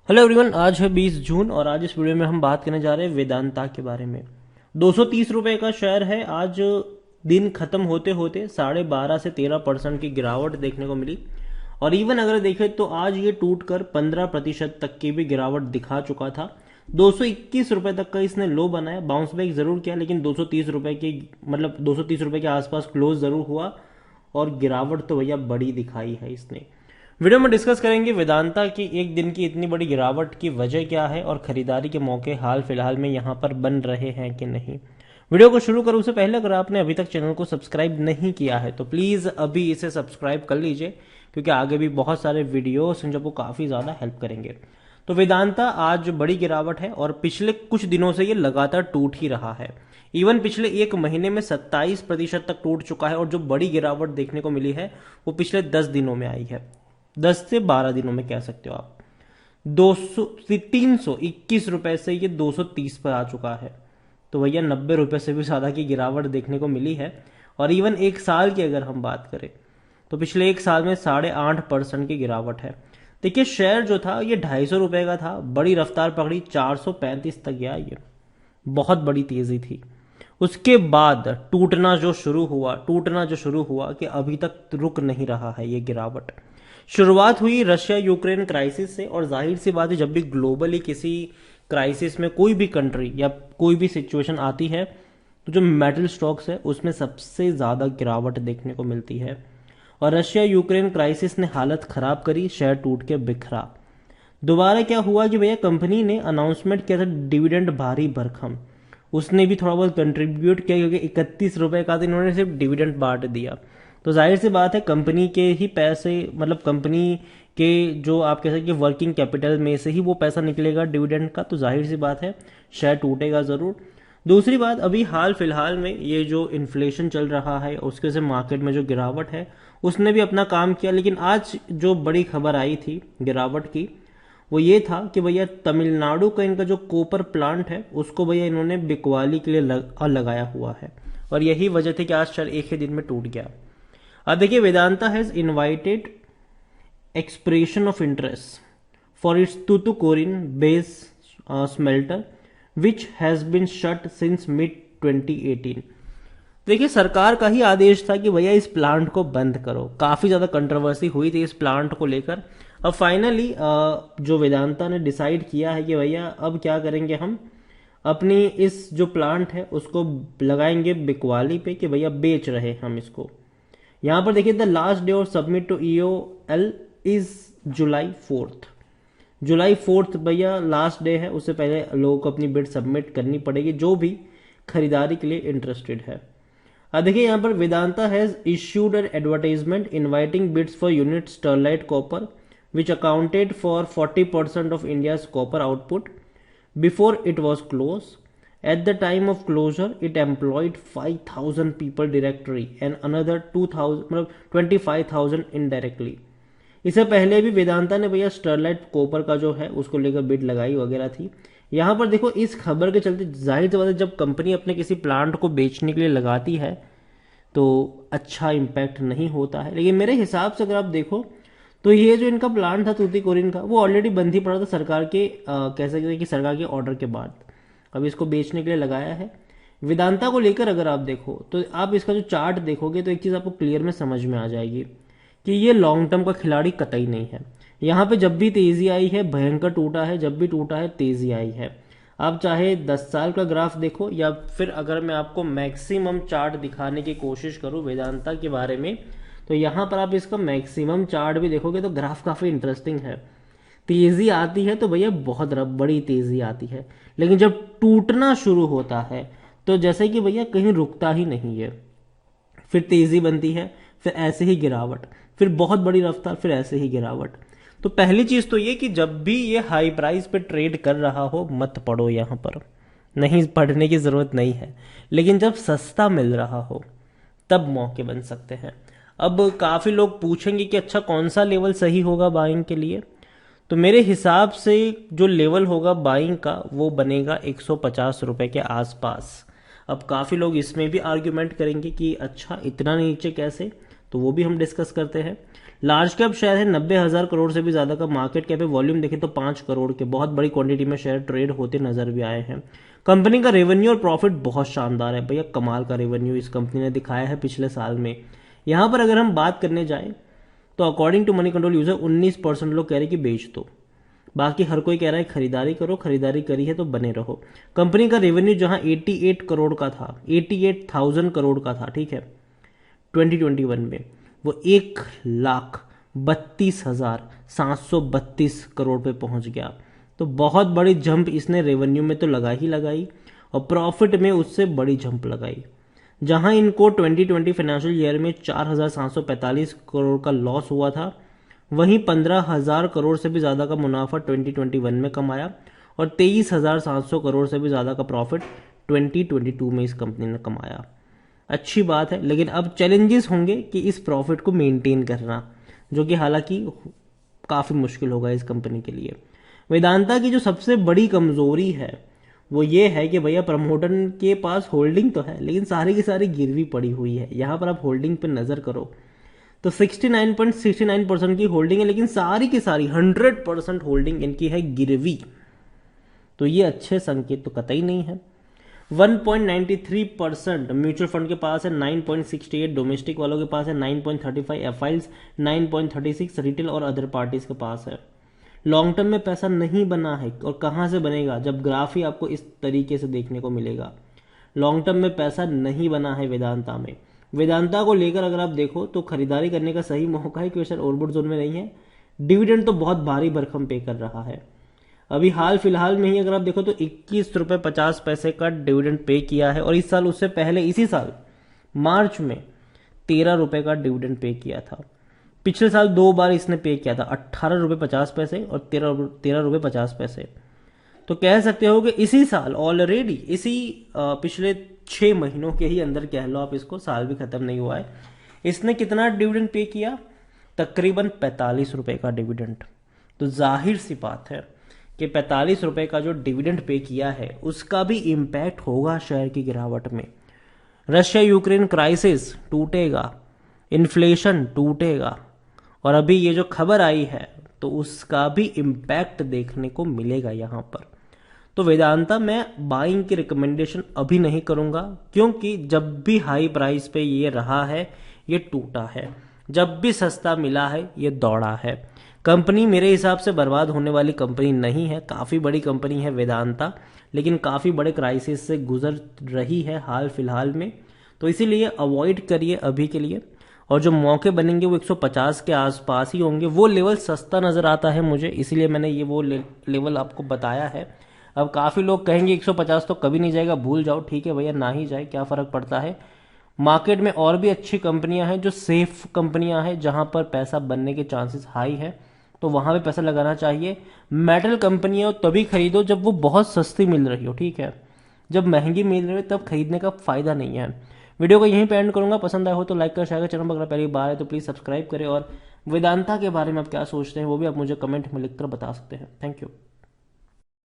Hello everyone, आज है 20 जून और आज इस वीडियो में हम बात करने जा रहे हैं वेदांता के बारे में। 230 रुपए का शेयर है। आज दिन खत्म होते होते 12.5 से 13% की गिरावट देखने को मिली और इवन अगर देखें तो आज ये टूटकर 15% तक की भी गिरावट दिखा चुका था। 221 रुपए तक का इसने लो बनाया, बाउंस बैक जरूर किया, लेकिन 230 रुपए की 230 रुपए के आसपास क्लोज जरूर हुआ और गिरावट तो भैया बड़ी दिखाई है इसने। वीडियो में डिस्कस करेंगे वेदांता की एक दिन की इतनी बड़ी गिरावट की वजह क्या है और खरीदारी के मौके हाल फिलहाल में यहां पर बन रहे हैं कि नहीं। वीडियो को शुरू करूं उससे पहले अगर आपने अभी तक चैनल को सब्सक्राइब नहीं किया है तो प्लीज अभी इसे सब्सक्राइब कर लीजिए, क्योंकि आगे भी बहुत सारे वीडियोस हैं जो आपको काफी ज्यादा हेल्प करेंगे। तो वेदांता आज बड़ी गिरावट है और पिछले कुछ दिनों से ये लगातार टूट ही रहा है। इवन पिछले एक महीने में 27% तक टूट चुका है और जो बड़ी गिरावट देखने को मिली है वो पिछले 10 दिनों में आई है। 10 से 12 दिनों में कह सकते हो आप। 321 रुपए से ये 230 पर आ चुका है। तो भैया 90 रुपए से भी ज्यादा की गिरावट देखने को मिली है। और इवन एक साल की अगर हम बात करें तो पिछले एक साल में 8.5% की गिरावट है। देखिए, शेयर जो था ये 250 रुपए का था, बड़ी रफ्तार पकड़ी, 435 तक गया, ये बहुत बड़ी तेजी थी। उसके बाद टूटना जो शुरू हुआ कि अभी तक रुक नहीं रहा है ये गिरावट। शुरुआत हुई रशिया यूक्रेन क्राइसिस से, और जाहिर सी बात है जब भी ग्लोबली किसी क्राइसिस में कोई भी कंट्री या कोई भी सिचुएशन आती है तो जो मेटल स्टॉक्स है उसमें सबसे ज्यादा गिरावट देखने को मिलती है। और रशिया यूक्रेन क्राइसिस ने हालत खराब करी, शेयर टूट के बिखरा। दोबारा क्या हुआ कि भैया कंपनी ने अनाउंसमेंट किया था डिविडेंड भारी भरकम, उसने भी थोड़ा बहुत कंट्रीब्यूट किया, क्योंकि 31 रुपए का तो इन्होंने सिर्फ डिविडेंड बांट दिया। तो जाहिर सी बात है कंपनी के ही पैसे, कंपनी के जो आप कह सकते हैं वर्किंग कैपिटल में से ही वो पैसा निकलेगा डिविडेंड का, तो जाहिर सी बात है शेयर टूटेगा जरूर। दूसरी बात, अभी हाल फिलहाल में ये जो इन्फ्लेशन चल रहा है उसके से मार्केट में जो गिरावट है उसने भी अपना काम किया। लेकिन आज जो बड़ी खबर आई थी गिरावट की वो ये था कि भैया तमिलनाडु का इनका जो कोपर प्लांट है उसको भैया इन्होंने बिकवाली के लिए लगाया हुआ है, और यही वजह थी कि आज शेयर एक ही दिन में टूट गया। अब देखिए, Vedanta has invited expression of interest for its Tuticorin base smelter which has been shut since mid 2018। देखिए, सरकार का ही आदेश था कि भैया इस प्लांट को बंद करो। काफी ज्यादा कंट्रोवर्सी हुई थी इस प्लांट को लेकर। अब फाइनली जो वेदांता ने डिसाइड किया है कि भैया अब क्या करेंगे, हम अपनी इस जो प्लांट है उसको लगाएंगे बिकवाली पे कि भैया बेच रहे हम इसको। यहां पर देखिए, द लास्ट डे और submit to EOL is July 4th। July 4th भैया लास्ट डे है, उससे पहले लोगों को अपनी बिड सबमिट करनी पड़ेगी जो भी खरीदारी के लिए इंटरेस्टेड है। अब देखिए, यहां पर Vedanta has issued an advertisement inviting bids for unit Sterlite copper which accounted for 40% of India's copper output before it was close. At the time of closure, it employed 5,000 people directly and another 25,000 indirectly. इससे पहले भी वेदांता ने भैया Sterlite copper का जो है उसको लेकर बिड लगाई वगैरह थी। यहां पर देखो, इस खबर के चलते जाहिर सी बात है जब कंपनी अपने किसी प्लांट को बेचने के लिए लगाती है तो अच्छा इम्पैक्ट नहीं होता है। लेकिन मेरे हिसाब से अगर आप देखो तो ये जो इनका प्लांट था तूतीकोरिन का वो ऑलरेडी बंद ही पड़ा था सरकार के कह सकते हैं कि सरकार के ऑर्डर के बाद। अब इसको बेचने के लिए लगाया है। वेदांता को लेकर अगर आप देखो तो आप इसका जो चार्ट देखोगे तो एक चीज आपको क्लियर में समझ में आ जाएगी कि ये लॉन्ग टर्म का खिलाड़ी कतई नहीं है। यहाँ पे जब भी तेजी आई है भयंकर टूटा है, जब भी टूटा है तेजी आई है। आप चाहे 10 साल का ग्राफ देखो या फिर अगर मैं आपको मैक्सिमम चार्ट दिखाने की कोशिश करूं वेदांता के बारे में तो यहाँ पर आप इसका मैक्सिमम चार्ट भी देखोगे तो ग्राफ काफी इंटरेस्टिंग है। तेजी आती है तो भैया बहुत बड़ी तेजी आती है, लेकिन जब टूटना शुरू होता है तो जैसे कि भैया कहीं रुकता ही नहीं है। फिर तेजी बनती है, फिर ऐसे ही गिरावट, फिर बहुत बड़ी रफ्तार, फिर ऐसे ही गिरावट। तो पहली चीज तो ये कि जब भी ये हाई प्राइस पे ट्रेड कर रहा हो मत पड़ो, यहां पर नहीं पढ़ने की जरूरत नहीं है। लेकिन जब सस्ता मिल रहा हो तब मौके बन सकते हैं। अब काफी लोग पूछेंगे कि अच्छा कौन सा लेवल सही होगा बाइंग के लिए, तो मेरे हिसाब से जो लेवल होगा बाइंग का वो बनेगा 150 रुपए के आसपास। अब काफी लोग इसमें भी आर्ग्यूमेंट करेंगे कि अच्छा इतना नीचे कैसे, तो वो भी हम डिस्कस करते हैं। लार्ज कैप शेयर है 90,000 करोड़ से भी ज्यादा का मार्केट कैप है। वॉल्यूम देखें तो 5 करोड़ के बहुत बड़ी क्वांटिटी में शेयर ट्रेड होते नजर भी आए हैं। कंपनी का रेवेन्यू और प्रॉफिट बहुत शानदार है भैया, कमाल का रेवेन्यू इस कंपनी ने दिखाया है पिछले साल में। यहां पर अगर हम बात करने जाएं तो according to Moneycontrol user 19% लोग कह रहे कि बेच दो, बाकी हर कोई कह रहा है खरीदारी करो, खरीदारी करी है तो बने रहो। कंपनी का रेवेन्यू जहां 88 करोड़ का था, 88,000 करोड़ का था, ठीक है, 2021 में, वो 1,32,732 करोड़ पे पहुंच गया। तो बहुत बड़ी जंप इसने रेवेन्यू में तो लगा ही लगाई और प्रॉफिट में उससे बड़ी जंप लगाई। जहां इनको 2020 फाइनेंशियल ईयर में 4,745 करोड़ का लॉस हुआ था, वहीं 15,000 करोड़ से भी ज्यादा का मुनाफा 2021 में कमाया और 23,700 करोड़ से भी ज्यादा का प्रॉफिट 2022 में इस कंपनी ने कमाया। अच्छी बात है, लेकिन अब चैलेंजेस होंगे कि इस प्रॉफिट को मेंटेन करना, जो कि हालांकि काफी मुश्किल होगा इस कंपनी के लिए। वेदांता की जो सबसे बड़ी कमजोरी है वो ये है कि भैया प्रमोटर के पास होल्डिंग तो है लेकिन सारी की सारी गिरवी पड़ी हुई है। यहां पर आप होल्डिंग पे नजर करो तो 69.69% की होल्डिंग है, लेकिन सारी की सारी 100% होल्डिंग इनकी है गिरवी। तो ये अच्छे संकेत तो कतई नहीं है। 1.93% म्यूचुअल फंड के पास है, 9.68 डोमेस्टिक वालों के पास है, 9.35 एफआईल्स, 9.36 रिटेल और अदर पार्टीज के पास है। लॉन्ग टर्म में पैसा नहीं बना है और कहां से बनेगा, जब ग्राफ ही आपको इस तरीके से देखने को मिलेगा। लॉन्ग टर्म में पैसा नहीं बना है वेदांता में। वेदांता को लेकर अगर आप देखो तो खरीदारी करने का सही मौका है क्योंकि सर ओवरबॉट जोन में नहीं है। डिविडेंड तो बहुत भारी भरकम पे कर रहा है। अभी हाल फिलहाल में ही अगर आप देखो तो 21 रुपए 50 पैसे का डिविडेंड पे किया है और इस साल उससे पहले इसी साल मार्च में 13 रुपए का डिविडेंड पे किया था। पिछले साल 2 बार इसने पे किया था, 18 रुपए 50 पैसे और 13 रुपए 50 पैसे। तो कह सकते हो कि इसी साल ऑलरेडी इसी पिछले 6 महीनों के ही अंदर कह लो आप इसको, साल भी खत्म नहीं हुआ है, इसने कितना डिविडेंड पे किया, तकरीबन 45 रुपए का डिविडेंड। तो जाहिर सी बात है कि 45 रुपए का जो डिविडेंड पे किया है उसका भी इंपैक्ट होगा शेयर की गिरावट में। रशिया यूक्रेन क्राइसिस टूटेगा, इन्फ्लेशन टूटेगा और अभी ये जो खबर आई है तो उसका भी इंपैक्ट देखने को मिलेगा यहां पर। तो वेदांता मैं बाइंग की रिकमेंडेशन अभी नहीं करूंगा क्योंकि जब भी हाई प्राइस पे ये रहा है ये टूटा है, जब भी सस्ता मिला है ये दौड़ा है। कंपनी मेरे हिसाब से बर्बाद होने वाली कंपनी नहीं है, काफी बड़ी कंपनी है वेदांता, लेकिन काफी बड़े क्राइसिस से गुजर रही है हाल फिलहाल में। तो इसीलिए अवॉइड करिए अभी के लिए, और जो मौके बनेंगे वो 150 के आसपास ही होंगे। वो लेवल सस्ता नजर आता है मुझे, इसीलिए मैंने ये वो लेवल आपको बताया है। अब काफी लोग कहेंगे 150 तो कभी नहीं जाएगा, भूल जाओ, ठीक है भैया, ना ही जाए, क्या फर्क पड़ता है। मार्केट में और भी अच्छी कंपनियां हैं जो सेफ कंपनियां हैं, जहां पर पैसा बनने के चांसेस हाई है, तो वहां पे पैसा लगाना चाहिए। मेटल कंपनियां तभी खरीदो जब वो बहुत सस्ती मिल रही हो, ठीक है, जब महंगी मिल रही हो तब खरीदने का फायदा नहीं है। वीडियो को यहीं पे एंड करूंगा, पसंद आया हो तो लाइक कर, शेयर कर, चैनल पर अगर पहली बार है तो प्लीज सब्सक्राइब करें और वेदांता के बारे में आप क्या सोचते हैं वो भी आप मुझे कमेंट में लिखकर बता सकते हैं। Thank you.